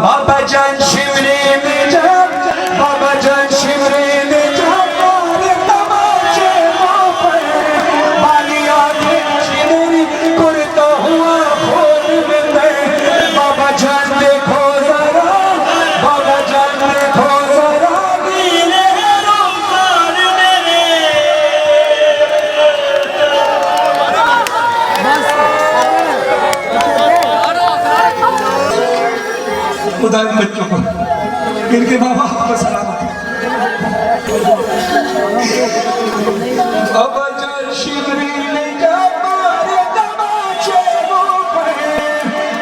बाबा जान शिवरे में जा, बाबा जान शिवरे में जा, मारे तमाचे मुँह पर, बालिया के शिवरी कुर्ता हुआ खोल में मैं, बाबा जान देखो जरा, बाबा जान देखो जरा, नीले रुमाल मेरे। खुदा इन बच्चों को, इनके माँ बाप को सलामत। अब जल शिवरी ले जा, मारे तमाचे मुँह पर,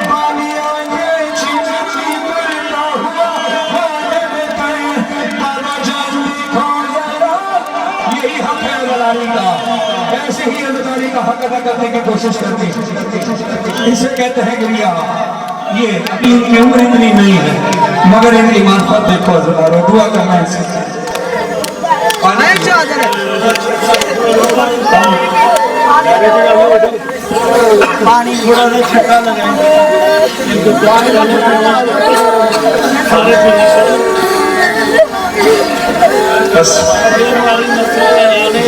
बालिया के चिमची करता हुआ हाथ में कर, बाबा जान देखो जरा, यही हक है अदालती का। ऐसे ही अदालती का हक अदा करने की कोशिश करते, इसे कहते हैं गिरिया। ये इनकी उम्र इतनी नहीं है, मगर इनकी मार्फत देखो जरा, दुआ करना है। पानी थोड़ा सा छक्का लगाएंगे, बस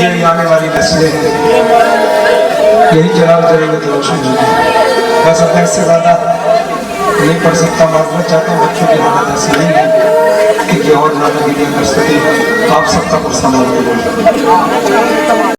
ये आने वाली नस्लें यही जलाल जाएंगे तो रोशन होगी। बस अपने इससे ज्यादा नहीं पढ़ सकता, मालूम चाहता हूँ बच्चों की हालत ऐसी नहीं है कि और ज्यादा वीडियो कर सके। आप सबका कुछ संभाल